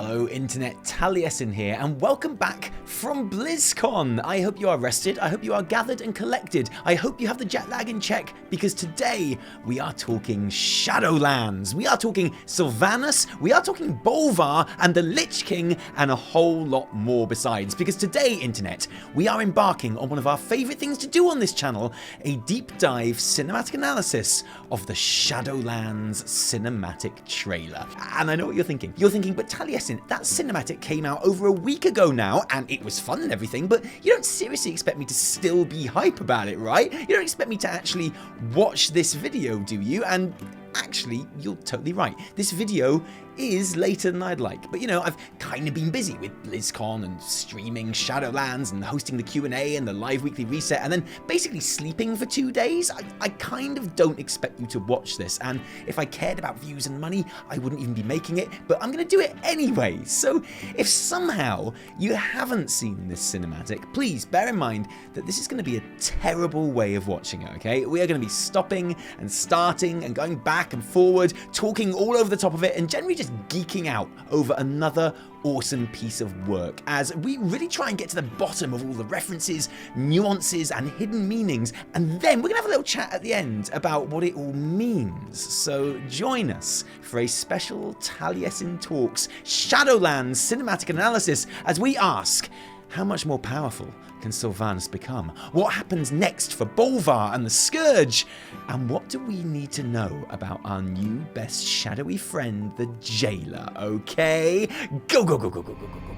Hello Internet, Taliesin here, and welcome back from BlizzCon. I hope you are rested, I hope you are gathered and collected, I hope you have the jet lag in check, because today we are talking Shadowlands, we are talking Sylvanas, we are talking Bolvar and the Lich King, and a whole lot more besides, because today, Internet, we are embarking on one of our favourite things to do on this channel, a deep dive cinematic analysis of the Shadowlands cinematic trailer. And I know what you're thinking, but Taliesin, that cinematic came out over a week ago now, and it was fun and everything, but you don't seriously expect me to still be hype about it, right? You don't expect me to actually watch this video, do you? And actually, you're totally right. This video is later than I'd like, but you know, I've kind of been busy with BlizzCon and streaming Shadowlands and hosting the Q&A and the live weekly reset and then basically sleeping for 2 days. I kind of don't expect you to watch this, and if I cared about views and money, I wouldn't even be making it, but I'm gonna do it anyway. So if somehow you haven't seen this cinematic, please bear in mind that this is gonna be a terrible way of watching it, okay? We are gonna be stopping and starting and going back and forward, talking all over the top of it, and generally just geeking out over another awesome piece of work as we really try and get to the bottom of all the references, nuances, and hidden meanings, and then we're gonna have a little chat at the end about what it all means. So join us for a special Taliesin Talks Shadowlands cinematic analysis as we ask, how much more powerful can Sylvanas become? What happens next for Bolvar and the Scourge? And what do we need to know about our new best shadowy friend, the Jailer, okay? Go, go, go, go, go, go, go, go.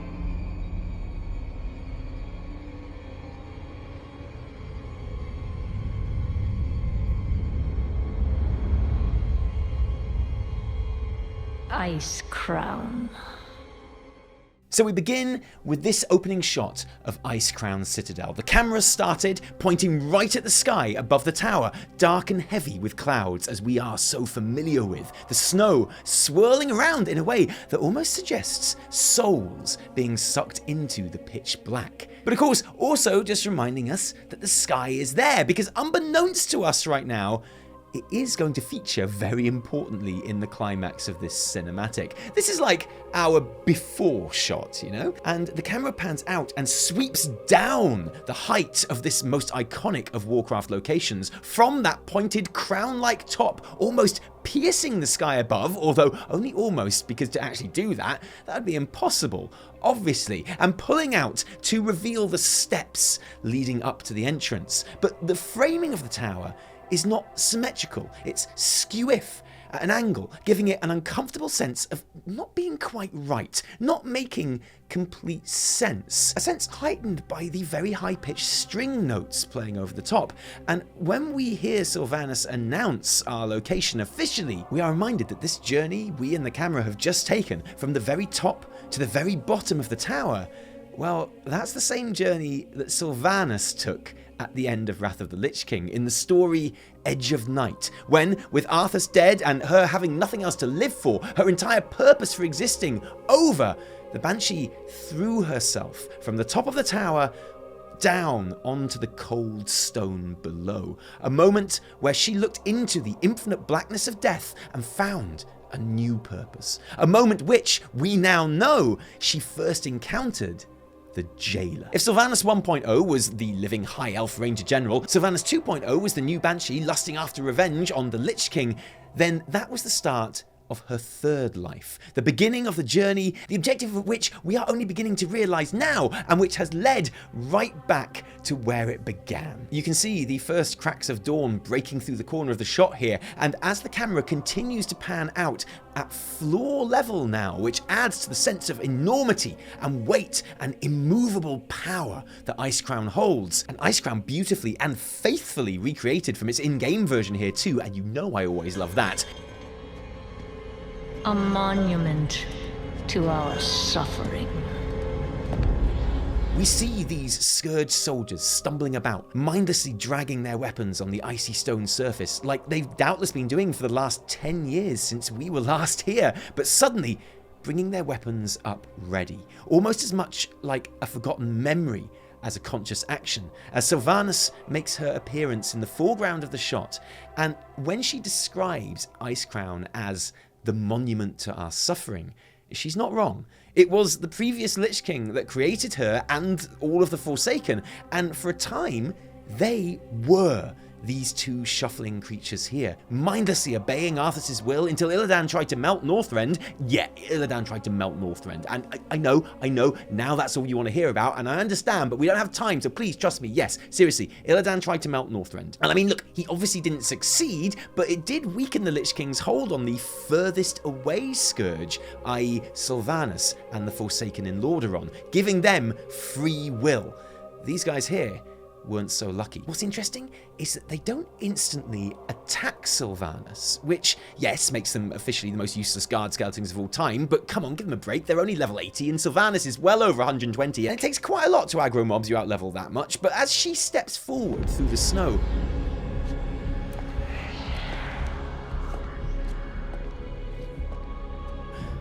Icecrown. So we begin with this opening shot of Icecrown Citadel. The camera started pointing right at the sky above the tower, dark and heavy with clouds as we are so familiar with. The snow swirling around in a way that almost suggests souls being sucked into the pitch black. But of course, also just reminding us that the sky is there, because unbeknownst to us right now, it is going to feature very importantly in the climax of this cinematic. This is like our before shot, you know? And the camera pans out and sweeps down the height of this most iconic of Warcraft locations from that pointed crown-like top, almost piercing the sky above, although only almost, because to actually do that, that'd be impossible, obviously, and pulling out to reveal the steps leading up to the entrance. But the framing of the tower is not symmetrical, it's skew-if at an angle, giving it an uncomfortable sense of not being quite right, not making complete sense. A sense heightened by the very high-pitched string notes playing over the top. And when we hear Sylvanas announce our location officially, we are reminded that this journey we and the camera have just taken from the very top to the very bottom of the tower, well, that's the same journey that Sylvanas took at the end of Wrath of the Lich King in the story Edge of Night, when, with Arthas dead and her having nothing else to live for, her entire purpose for existing over, the Banshee threw herself from the top of the tower down onto the cold stone below. A moment where she looked into the infinite blackness of death and found a new purpose. A moment which, we now know, she first encountered the Jailer. If Sylvanas 1.0 was the living High Elf Ranger General, Sylvanas 2.0 was the new Banshee lusting after revenge on the Lich King, then that was the start of her third life, the beginning of the journey, the objective of which we are only beginning to realise now, and which has led right back to where it began. You can see the first cracks of dawn breaking through the corner of the shot here, and as the camera continues to pan out at floor level now, which adds to the sense of enormity and weight and immovable power that Icecrown holds. And Icecrown beautifully and faithfully recreated from its in-game version here too, and you know I always love that. A monument to our suffering. We see these Scourge soldiers stumbling about, mindlessly dragging their weapons on the icy stone surface, like they've doubtless been doing for the last 10 years since we were last here, but suddenly bringing their weapons up ready, almost as much like a forgotten memory as a conscious action, as Sylvanas makes her appearance in the foreground of the shot, and when she describes Icecrown as the monument to our suffering, she's not wrong. It was the previous Lich King that created her and all of the Forsaken, and for a time, they were these two shuffling creatures here, mindlessly obeying Arthas's will until Illidan tried to melt Northrend. Yeah, Illidan tried to melt Northrend, and I know, now that's all you want to hear about, and I understand, but we don't have time, so please trust me. Yes, seriously, Illidan tried to melt Northrend. And I mean, look, he obviously didn't succeed, but it did weaken the Lich King's hold on the furthest away Scourge, i.e. Sylvanas and the Forsaken in Lordaeron, giving them free will. These guys here weren't so lucky. What's interesting is that they don't instantly attack Sylvanas, which, yes, makes them officially the most useless guard skeletons of all time, but come on, give them a break. They're only level 80, and Sylvanas is well over 120, and it takes quite a lot to aggro mobs you outlevel that much. But as she steps forward through the snow,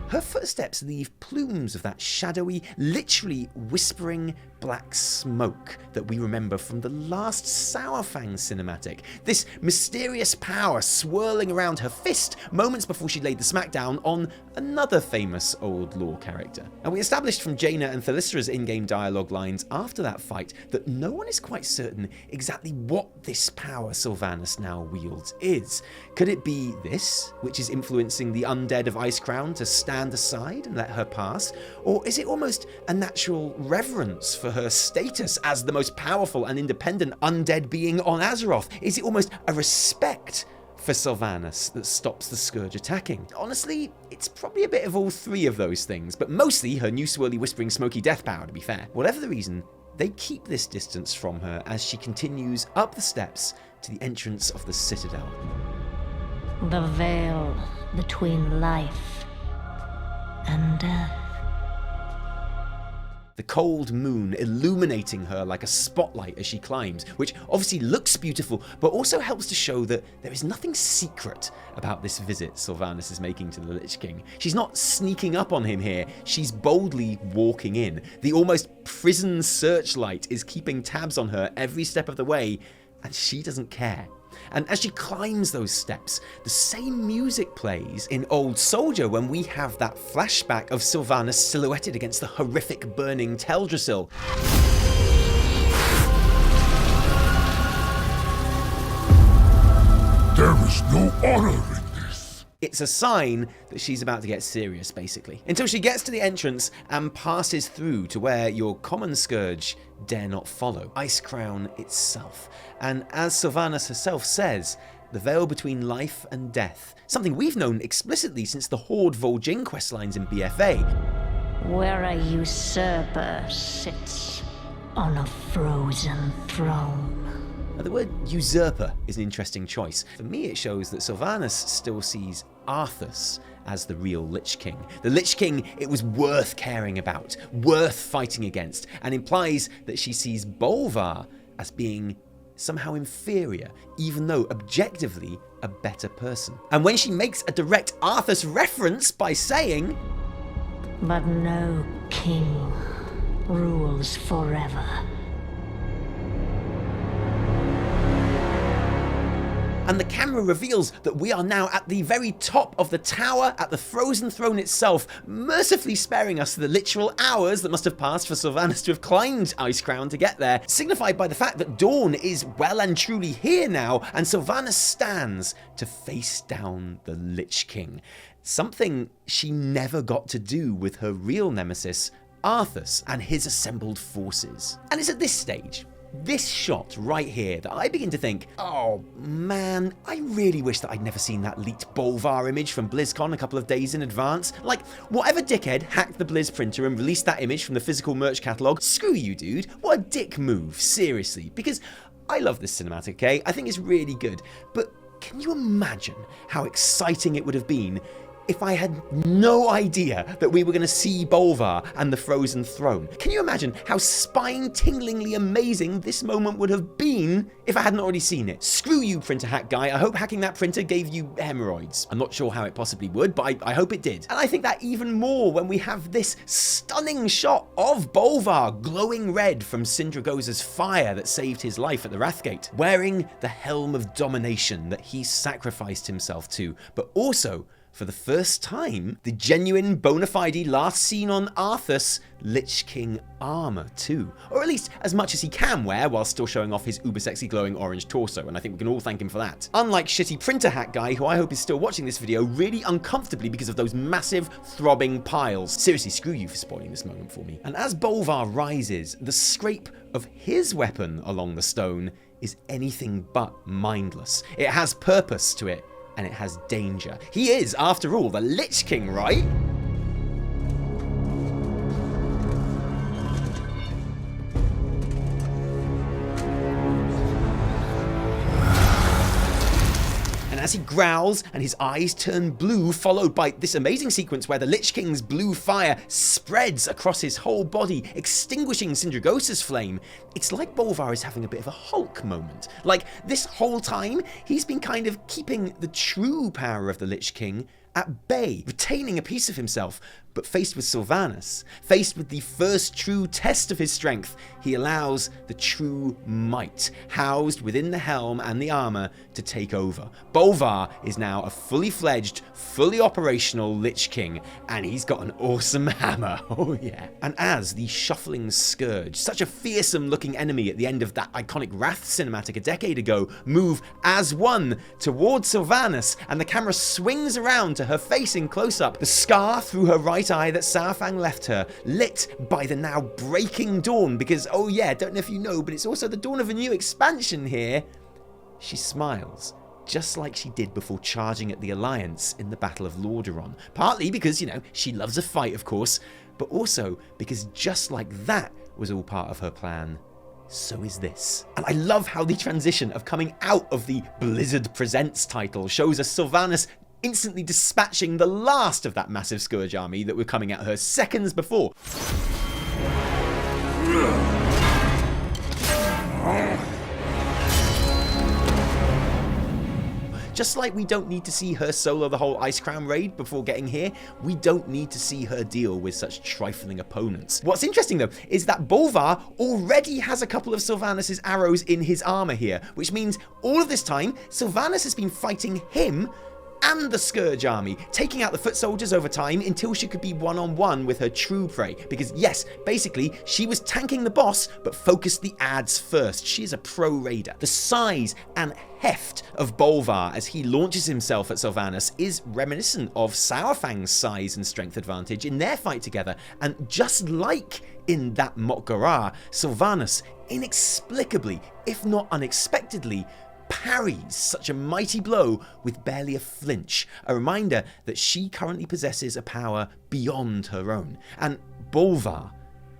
her footsteps leave plumes of that shadowy, literally whispering black smoke that we remember from the last Sourfang cinematic. This mysterious power swirling around her fist moments before she laid the smackdown on another famous old lore character. And we established from Jaina and Thalysra's in-game dialogue lines after that fight that no one is quite certain exactly what this power Sylvanas now wields is. Could it be this, which is influencing the undead of Icecrown to stand aside and let her pass? Or is it almost a natural reverence for her status as the most powerful and independent undead being on Azeroth? Is it almost a respect for Sylvanas that stops the Scourge attacking? Honestly, it's probably a bit of all three of those things, but mostly her new swirly whispering smoky death power, to be fair. Whatever the reason, they keep this distance from her as she continues up the steps to the entrance of the Citadel. The veil between life and death. The cold moon illuminating her like a spotlight as she climbs, which obviously looks beautiful, but also helps to show that there is nothing secret about this visit Sylvanas is making to the Lich King. She's not sneaking up on him here, she's boldly walking in. The almost prison searchlight is keeping tabs on her every step of the way, and she doesn't care. And as she climbs those steps, the same music plays in Old Soldier when we have that flashback of Sylvanas silhouetted against the horrific burning Teldrassil. There is no honor in this. It's a sign that she's about to get serious, basically. Until she gets to the entrance and passes through to where your common Scourge dare not follow, Icecrown itself. And as Sylvanas herself says, the veil between life and death, something we've known explicitly since the Horde Vol'jin questlines in BFA. Where a usurper sits on a frozen throne. Now, the word usurper is an interesting choice. For me, it shows that Sylvanas still sees Arthas as the real Lich King. The Lich King it was worth caring about, worth fighting against, and implies that she sees Bolvar as being somehow inferior, even though objectively a better person. And when she makes a direct Arthas reference by saying, But no king rules forever. and the camera reveals that we are now at the very top of the tower at the Frozen Throne itself, mercifully sparing us the literal hours that must have passed for Sylvanas to have climbed Icecrown to get there, signified by the fact that dawn is well and truly here now, and Sylvanas stands to face down the Lich King. Something she never got to do with her real nemesis, Arthas, and his assembled forces. And it's at this stage, this shot right here, that I begin to think, oh man, I really wish that I'd never seen that leaked Bolvar image from BlizzCon a couple of days in advance. Like, whatever dickhead hacked the Blizz printer and released that image from the physical merch catalogue, screw you, dude. What a dick move, seriously. Because I love this cinematic, okay? I think it's really good. But can you imagine how exciting it would have been if I had no idea that we were going to see Bolvar and the Frozen Throne? Can you imagine how spine-tinglingly amazing this moment would have been if I hadn't already seen it? Screw you, printer hack guy. I hope hacking that printer gave you hemorrhoids. I'm not sure how it possibly would, but I hope it did. And I think that even more when we have this stunning shot of Bolvar glowing red from Sindragoza's fire that saved his life at the Wrathgate, wearing the Helm of Domination that he sacrificed himself to, but also for the first time, the genuine, bona fide, last seen on Arthas, Lich King armor too. Or at least as much as he can wear while still showing off his uber sexy glowing orange torso, and I think we can all thank him for that. Unlike shitty printer hat guy, who I hope is still watching this video really uncomfortably because of those massive throbbing piles. Seriously, screw you for spoiling this moment for me. And as Bolvar rises, the scrape of his weapon along the stone is anything but mindless. It has purpose to it, and it has danger. He is, after all, the Lich King, right? As he growls and his eyes turn blue, followed by this amazing sequence where the Lich King's blue fire spreads across his whole body, extinguishing Sindragosa's flame, it's like Bolvar is having a bit of a Hulk moment. Like, this whole time, he's been kind of keeping the true power of the Lich King at bay, retaining a piece of himself. But faced with Sylvanas, faced with the first true test of his strength, he allows the true might, housed within the helm and the armor, to take over. Bolvar is now a fully fledged, fully operational Lich King, and he's got an awesome hammer, oh yeah. And as the shuffling Scourge, such a fearsome looking enemy at the end of that iconic Wrath cinematic a decade ago, move as one towards Sylvanas, and the camera swings around to her face in close-up, the scar through her right eye that Saurfang left her, lit by the now breaking dawn, because, oh yeah, don't know if you know, but it's also the dawn of a new expansion here. She smiles, just like she did before charging at the Alliance in the Battle of Lordaeron. Partly because, you know, she loves a fight, of course, but also because just like that was all part of her plan, so is this. And I love how the transition of coming out of the Blizzard Presents title shows us Sylvanas instantly dispatching the last of that massive Scourge army that were coming at her seconds before. Just like we don't need to see her solo the whole Icecrown raid before getting here, we don't need to see her deal with such trifling opponents. What's interesting though is that Bolvar already has a couple of Sylvanas' arrows in his armor here, which means all of this time Sylvanas has been fighting him and the Scourge army, taking out the foot soldiers over time until she could be one-on-one with her true prey. Because yes, basically, she was tanking the boss, but focused the ads first. She is a pro raider. The size and heft of Bolvar as he launches himself at Sylvanas is reminiscent of Saurfang's size and strength advantage in their fight together. And just like in that Mok'Gara, Sylvanas inexplicably, if not unexpectedly, parries such a mighty blow with barely a flinch, a reminder that she currently possesses a power beyond her own. And Bolvar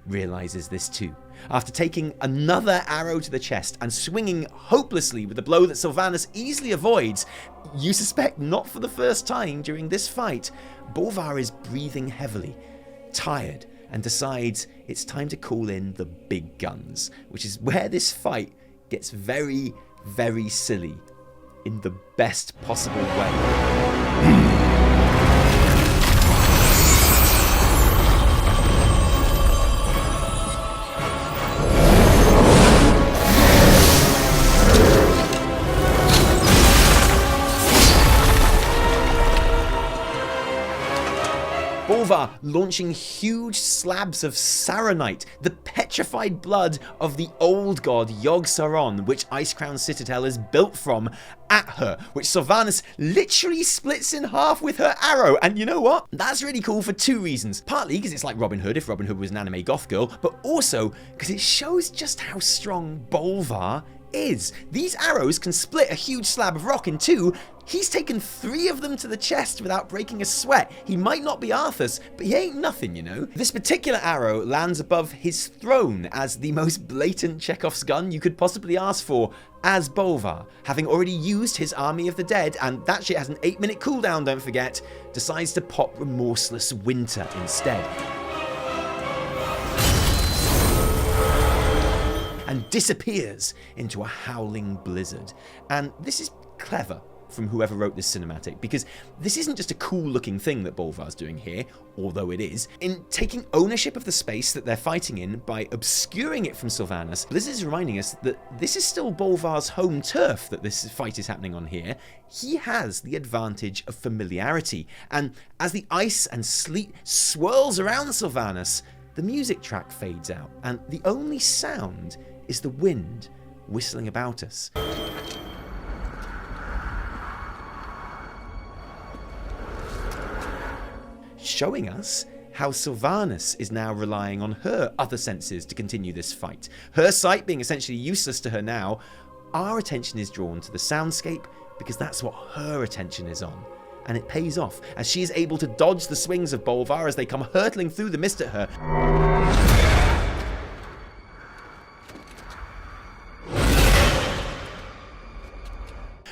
realizes this too. After taking another arrow to the chest and swinging hopelessly with a blow that Sylvanas easily avoids, you suspect not for the first time during this fight, Bolvar is breathing heavily, tired, and decides it's time to call in the big guns, which is where this fight gets very, very silly in the best possible way. Bolvar launching huge slabs of Saronite, the petrified blood of the old god Yogg-Saron, which Icecrown Citadel is built from, at her, which Sylvanas literally splits in half with her arrow. And you know what? That's really cool for two reasons. Partly because it's like Robin Hood if Robin Hood was an anime goth girl, but also because it shows just how strong Bolvar is. These arrows can split a huge slab of rock in two. He's taken 3 of them to the chest without breaking a sweat. He might not be Arthas, but he ain't nothing, you know. This particular arrow lands above his throne as the most blatant Chekhov's gun you could possibly ask for, as Bolvar, having already used his Army of the Dead, and that shit has an 8-minute cooldown, don't forget, decides to pop Remorseless Winter instead. And disappears into a howling blizzard. And this is clever. from whoever wrote this cinematic, because this isn't just a cool looking thing that Bolvar's doing here, although it is. In taking ownership of the space that they're fighting in by obscuring it from Sylvanas, Blizzard is reminding us that this is still Bolvar's home turf that this fight is happening on here. He has the advantage of familiarity, and as the ice and sleet swirls around Sylvanas, the music track fades out, and the only sound is the wind whistling about us. Showing us how Sylvanas is now relying on her other senses to continue this fight. Her sight being essentially useless to her now, our attention is drawn to the soundscape because that's what her attention is on. And it pays off, as she is able to dodge the swings of Bolvar as they come hurtling through the mist at her.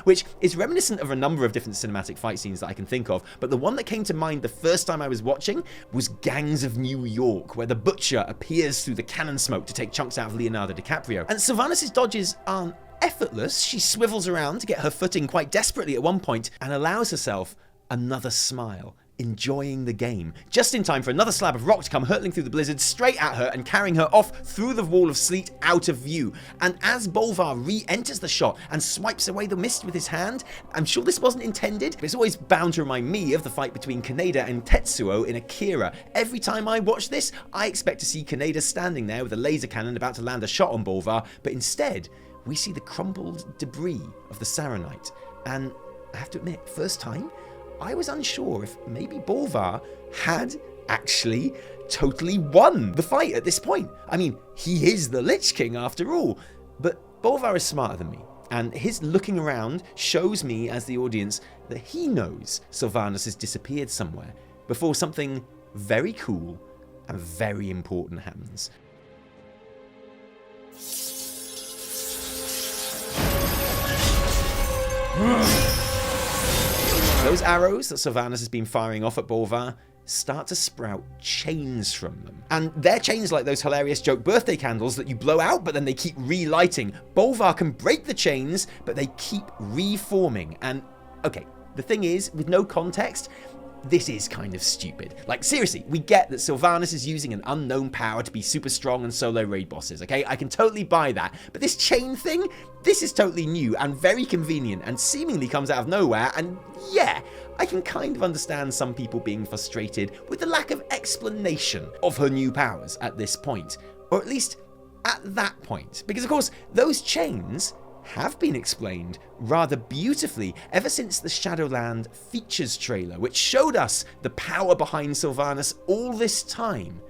Which is reminiscent of a number of different cinematic fight scenes that I can think of, but the one that came to mind the first time I was watching was Gangs of New York, where the Butcher appears through the cannon smoke to take chunks out of Leonardo DiCaprio. And Sylvanas' dodges aren't effortless. She swivels around to get her footing quite desperately at one point and allows herself another smile, enjoying the game, just in time for another slab of rock to come hurtling through the blizzard straight at her and carrying her off through the wall of sleet out of view. And as Bolvar re-enters the shot and swipes away the mist with his hand, I'm sure this wasn't intended, but it's always bound to remind me of the fight between Kaneda and Tetsuo in Akira. Every time I watch this, I expect to see Kaneda standing there with a laser cannon about to land a shot on Bolvar, but instead, we see the crumpled debris of the Saronite. And I have to admit, first time, I was unsure if maybe Bolvar had actually totally won the fight at this point. I mean, he is the Lich King after all, but Bolvar is smarter than me, and his looking around shows me as the audience that he knows Sylvanas has disappeared somewhere before something very cool and very important happens. Those arrows that Sylvanas has been firing off at Bolvar start to sprout chains from them. And they're chains like those hilarious joke birthday candles that you blow out but then they keep relighting. Bolvar can break the chains, but they keep reforming. And okay, the thing is, with no context, this is kind of stupid. Like, seriously, we get that Sylvanas is using an unknown power to be super strong and solo raid bosses, okay? I can totally buy that. But this chain thing, this is totally new and very convenient and seemingly comes out of nowhere, and yeah, I can kind of understand some people being frustrated with the lack of explanation of her new powers at this point. Or at least at that point. Because of course, those chains have been explained rather beautifully ever since the Shadowlands features trailer, which showed us the power behind Sylvanas all this time,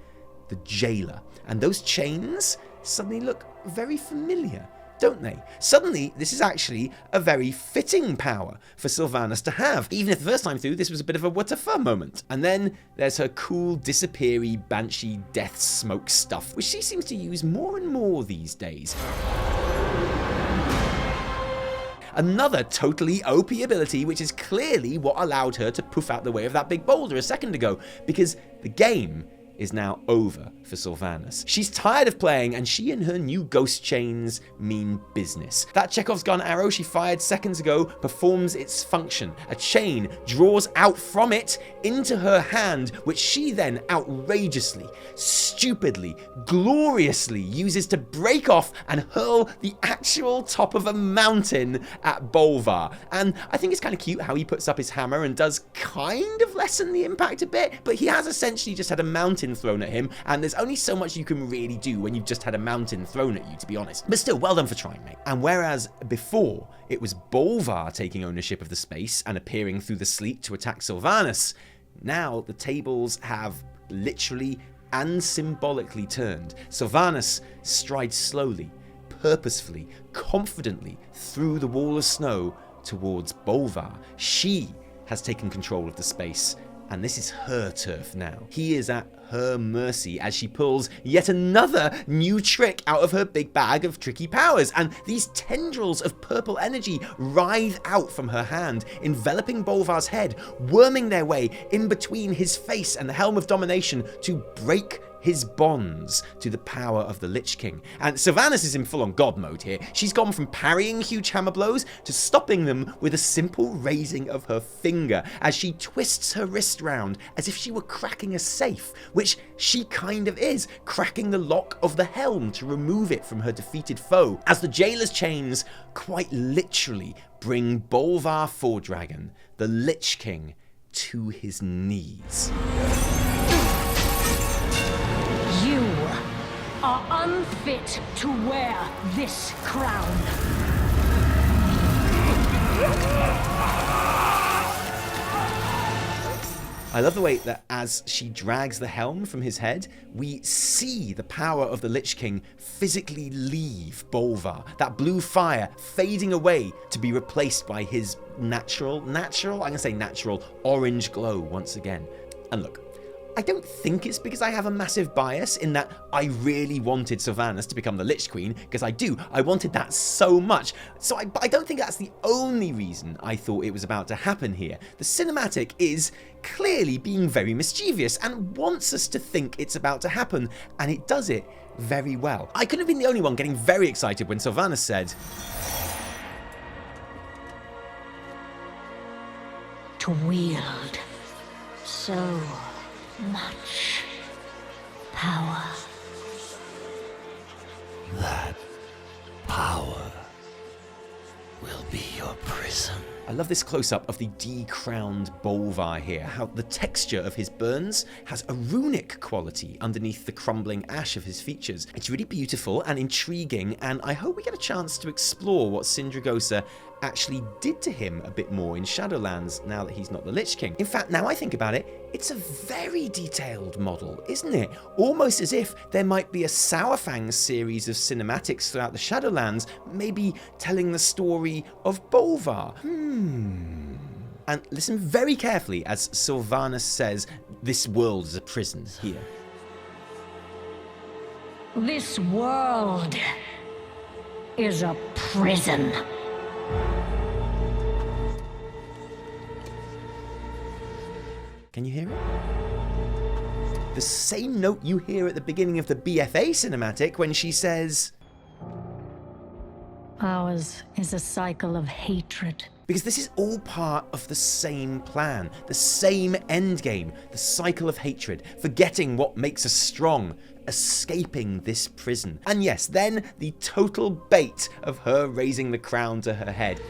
the Jailer. And those chains suddenly look very familiar, don't they? Suddenly, this is actually a very fitting power for Sylvanas to have, even if the first time through this was a bit of a WTF moment. And then there's her cool, disappeary, banshee death smoke stuff, which she seems to use more and more these days. Another totally OP ability, which is clearly what allowed her to poof out the way of that big boulder a second ago, because the game is now over for Sylvanas. She's tired of playing, and she and her new ghost chains mean business. That Chekhov's gun arrow she fired seconds ago performs its function. A chain draws out from it into her hand, which she then outrageously, stupidly, gloriously uses to break off and hurl the actual top of a mountain at Bolvar. And I think it's kind of cute how he puts up his hammer and does kind of lessen the impact a bit, but he has essentially just had a mountain thrown at him, and there's only so much you can really do when you've just had a mountain thrown at you, to be honest. But still, well done for trying, mate. And whereas before it was Bolvar taking ownership of the space and appearing through the sleet to attack Sylvanas, now the tables have literally and symbolically turned. Sylvanas strides slowly, purposefully, confidently through the wall of snow towards Bolvar. She has taken control of the space, and this is her turf now. He is at her mercy as she pulls yet another new trick out of her big bag of tricky powers, and these tendrils of purple energy writhe out from her hand, enveloping Bolvar's head, worming their way in between his face and the Helm of Domination to break his bonds to the power of the Lich King. And Sylvanas is in full-on god mode here. She's gone from parrying huge hammer blows to stopping them with a simple raising of her finger as she twists her wrist round as if she were cracking a safe, which she kind of is, cracking the lock of the helm to remove it from her defeated foe, as the jailer's chains quite literally bring Bolvar Fordragon, the Lich King, to his knees. You are unfit to wear this crown. I love the way that as she drags the helm from his head, we see the power of the Lich King physically leave Bolvar, that blue fire fading away to be replaced by his natural orange glow once again. And look, I don't think it's because I have a massive bias in that I really wanted Sylvanas to become the Lich Queen, because I do. I wanted that so much. So I don't think that's the only reason I thought it was about to happen here. The cinematic is clearly being very mischievous and wants us to think it's about to happen, and it does it very well. I couldn't have been the only one getting very excited when Sylvanas said, To wield so much power. That power will be your prison. I love this close-up of the decrowned Bolvar here, how the texture of his burns has a runic quality underneath the crumbling ash of his features. It's really beautiful and intriguing, and I hope we get a chance to explore what Sindragosa actually did to him a bit more in Shadowlands now that he's not the Lich King. In fact, now I think about it, it's a very detailed model, isn't it? Almost as if there might be a Sourfang series of cinematics throughout the Shadowlands, maybe telling the story of Bolvar. And listen very carefully as Sylvanas says this world is a prison here. This world is a prison. Can you hear it? The same note you hear at the beginning of the BFA cinematic when she says, Ours is a cycle of hatred. because this is all part of the same plan, the same endgame, the cycle of hatred, forgetting what makes us strong, escaping this prison. And yes, then the total bait of her raising the crown to her head.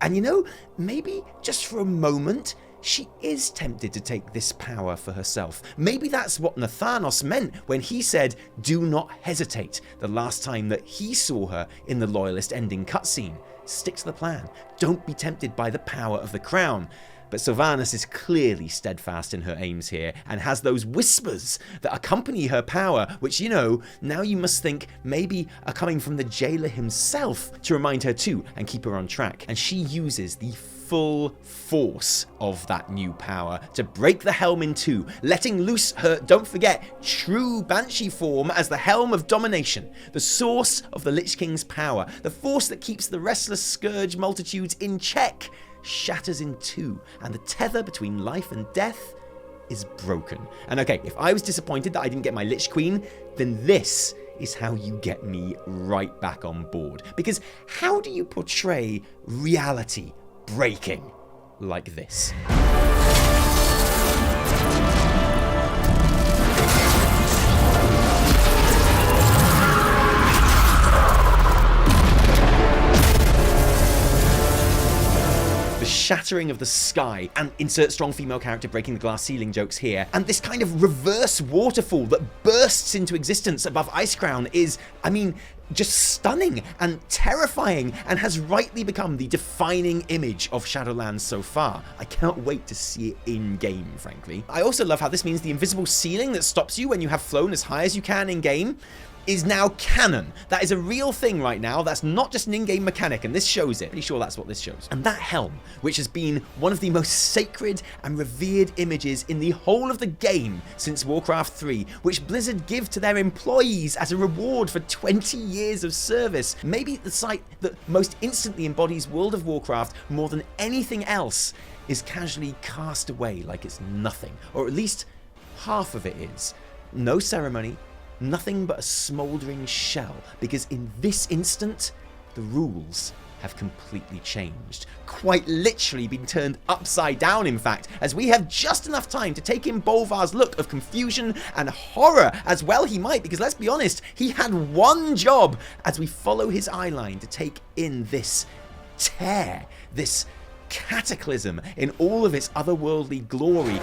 And you know, maybe just for a moment, she is tempted to take this power for herself. Maybe that's what Nathanos meant when he said, do not hesitate, the last time that he saw her in the Loyalist ending cutscene. Stick to the plan. Don't be tempted by the power of the crown. But Sylvanas is clearly steadfast in her aims here and has those whispers that accompany her power, which, you know, now you must think maybe are coming from the jailer himself to remind her too and keep her on track. And she uses the full force of that new power to break the helm in two, letting loose her, don't forget, true Banshee form as the Helm of Domination, the source of the Lich King's power, the force that keeps the restless scourge multitudes in check, shatters in two, and the tether between life and death is broken. And okay, if I was disappointed that I didn't get my Lich Queen, then this is how you get me right back on board. Because how do you portray reality breaking like this? Shattering of the sky, and insert strong female character breaking the glass ceiling jokes here, and this kind of reverse waterfall that bursts into existence above Icecrown is, I mean, just stunning and terrifying, and has rightly become the defining image of Shadowlands so far. I cannot wait to see it in game, frankly. I also love how this means the invisible ceiling that stops you when you have flown as high as you can in game is now canon. That is a real thing right now. That's not just an in-game mechanic, and this shows it. Pretty sure that's what this shows. And that helm, which has been one of the most sacred and revered images in the whole of the game since Warcraft 3, which Blizzard give to their employees as a reward for 20 years of service. Maybe the site that most instantly embodies World of Warcraft more than anything else is casually cast away like it's nothing, or at least half of it is. No ceremony, nothing but a smouldering shell, because in this instant, the rules have completely changed. Quite literally been turned upside down, in fact, as we have just enough time to take in Bolvar's look of confusion and horror, as well he might, because let's be honest, he had one job as we follow his eyeline to take in this tear, this cataclysm in all of its otherworldly glory.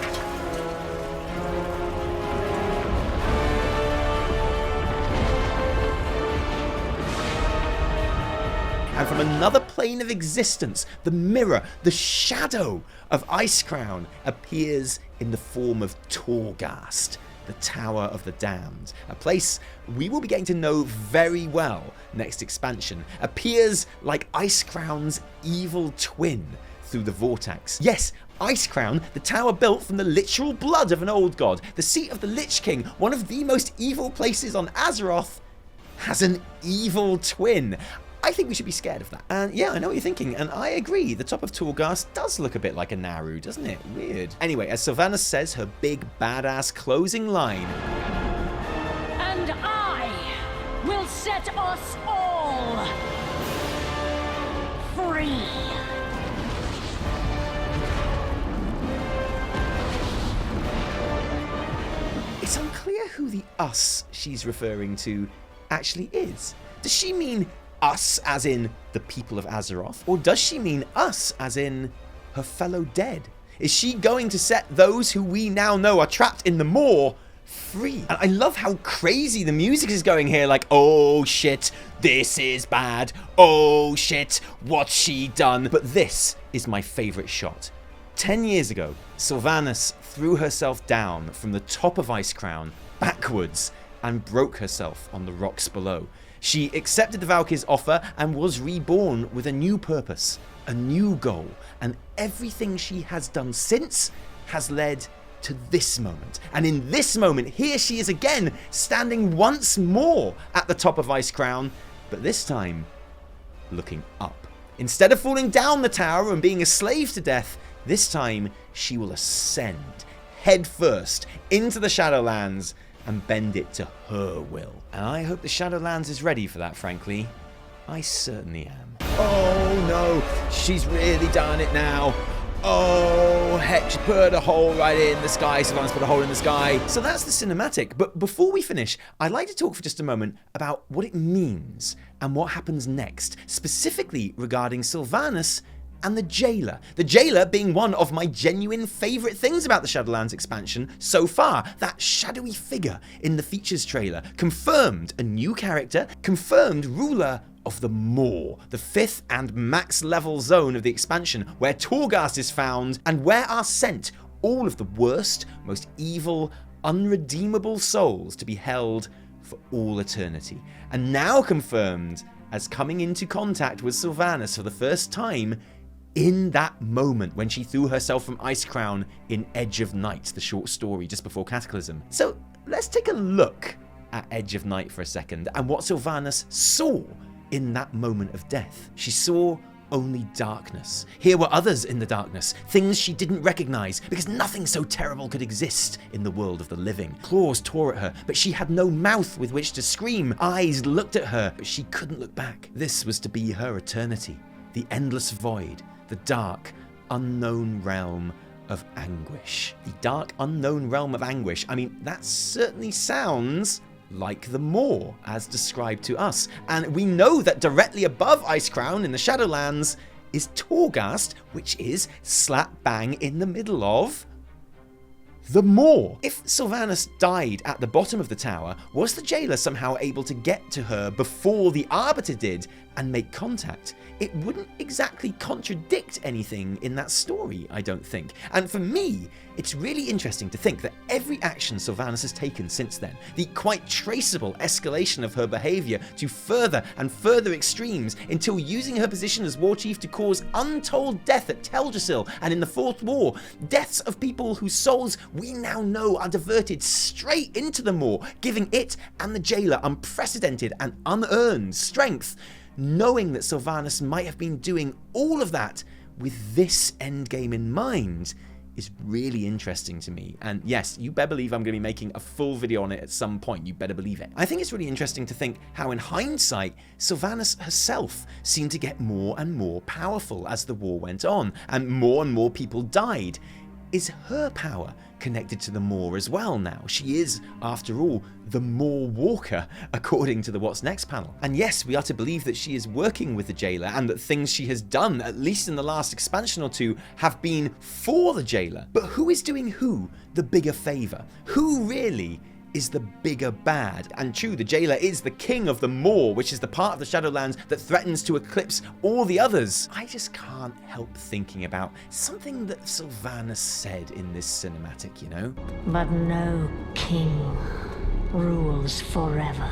And from another plane of existence, the mirror, the shadow of Icecrown appears in the form of Torghast, the Tower of the Damned, a place we will be getting to know very well next expansion. Appears like Icecrown's evil twin through the vortex. Yes, Icecrown, the tower built from the literal blood of an old god, the seat of the Lich King, one of the most evil places on Azeroth, has an evil twin. I think we should be scared of that. And yeah, I know what you're thinking, and I agree. The top of Torghast does look a bit like a Naru, doesn't it? Weird. Anyway, as Sylvanas says her big badass closing line, And I will set us all free. it's unclear who the us she's referring to actually is. Does she mean us as in the people of Azeroth? Or does she mean us as in her fellow dead? Is she going to set those who we now know are trapped in the Maw free? And I love how crazy the music is going here, like, oh shit, this is bad, oh shit, what's she done? But this is my favourite shot. 10 years ago, Sylvanas threw herself down from the top of Icecrown backwards and broke herself on the rocks below. She accepted the Valkyr's offer and was reborn with a new purpose, a new goal, and everything she has done since has led to this moment. And in this moment, here she is again, standing once more at the top of Icecrown, but this time looking up. Instead of falling down the tower and being a slave to death, this time she will ascend head first into the Shadowlands and bend it to her will. And I hope the Shadowlands is ready for that, frankly. I certainly am. Oh no, she's really done it now. Oh heck, she put a hole right in the sky. Sylvanas put a hole in the sky. So that's the cinematic. But before we finish, I'd like to talk for just a moment about what it means and what happens next, specifically regarding Sylvanas and the Jailer. The Jailer being one of my genuine favourite things about the Shadowlands expansion so far. That shadowy figure in the features trailer. Confirmed a new character, confirmed ruler of the Maw, the 5th and max level zone of the expansion, where Torghast is found and where are sent all of the worst, most evil, unredeemable souls to be held for all eternity. And now confirmed as coming into contact with Sylvanas for the first time in that moment when she threw herself from Icecrown in Edge of Night, the short story just before Cataclysm. So let's take a look at Edge of Night for a second and what Sylvanas saw in that moment of death. She saw only darkness. Here were others in the darkness, things she didn't recognize, because nothing so terrible could exist in the world of the living. Claws tore at her, but she had no mouth with which to scream. Eyes looked at her, but she couldn't look back. This was to be her eternity, the endless void, the dark, unknown realm of anguish. The dark, unknown realm of anguish. I mean, that certainly sounds like the Maw, as described to us. And we know that directly above Icecrown in the Shadowlands is Torghast, which is slap bang in the middle of the Maw. If Sylvanas died at the bottom of the tower, was the Jailer somehow able to get to her before the Arbiter did and make contact? It wouldn't exactly contradict anything in that story, I don't think. And for me, It's really interesting to think that every action Sylvanas has taken since then, the quite traceable escalation of her behaviour to further and further extremes until using her position as war chief to cause untold death at Teldrassil and in the Fourth War, deaths of people whose souls we now know are diverted straight into the Maw, giving it and the jailer unprecedented and unearned strength. Knowing that Sylvanas might have been doing all of that with this endgame in mind is really interesting to me. And yes, you better believe I'm going to be making a full video on it at some point. You better believe it. I think it's really interesting to think how in hindsight, Sylvanas herself seemed to get more and more powerful as the war went on and more people died. Is her power connected to the Maw as well now? She is, after all, the Maw Walker, according to the What's Next panel. And yes, we are to believe that she is working with the jailer and that things she has done, at least in the last expansion or two, have been for the jailer. But who is doing who the bigger favour? Who really is the bigger bad? And true, the jailer is the king of the Maw, which is the part of the Shadowlands that threatens to eclipse all the others. I just can't help thinking about something that Sylvanas said in this cinematic, you know? But no king rules forever.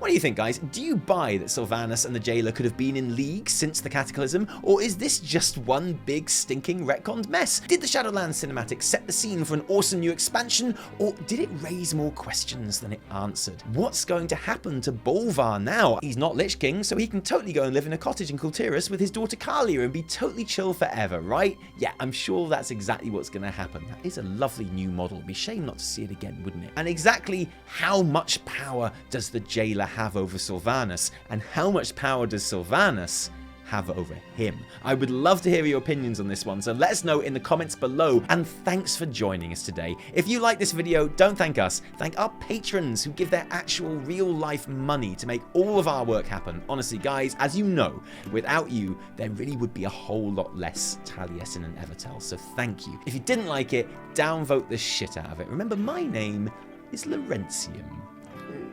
What do you think, guys? Do you buy that Sylvanas and the jailer could have been in league since the Cataclysm, or is this just one big stinking retconned mess? Did the Shadowlands cinematic set the scene for an awesome new expansion, or did it raise more questions than it answered? What's going to happen to Bolvar now? He's not Lich King, so he can totally go and live in a cottage in Kultiras with his daughter Kalia and be totally chill forever, right? Yeah, I'm sure that's exactly what's going to happen. That is a lovely new model. It'd be a shame not to see it again, wouldn't it? And exactly how much power does the jailer have over Sylvanas, and how much power does Sylvanas have over him? I would love to hear your opinions on this one, so let us know in the comments below, and thanks for joining us today. If you like this video, don't thank us, thank our patrons who give their actual real life money to make all of our work happen. Honestly guys, as you know, without you there really would be a whole lot less Taliesin and Evitel, so thank you. If you didn't like it, downvote the shit out of it. Remember, my name is Laurentium.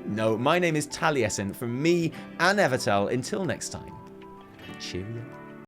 No, my name is Taliesin. From me and Evitel, until next time, cheerio.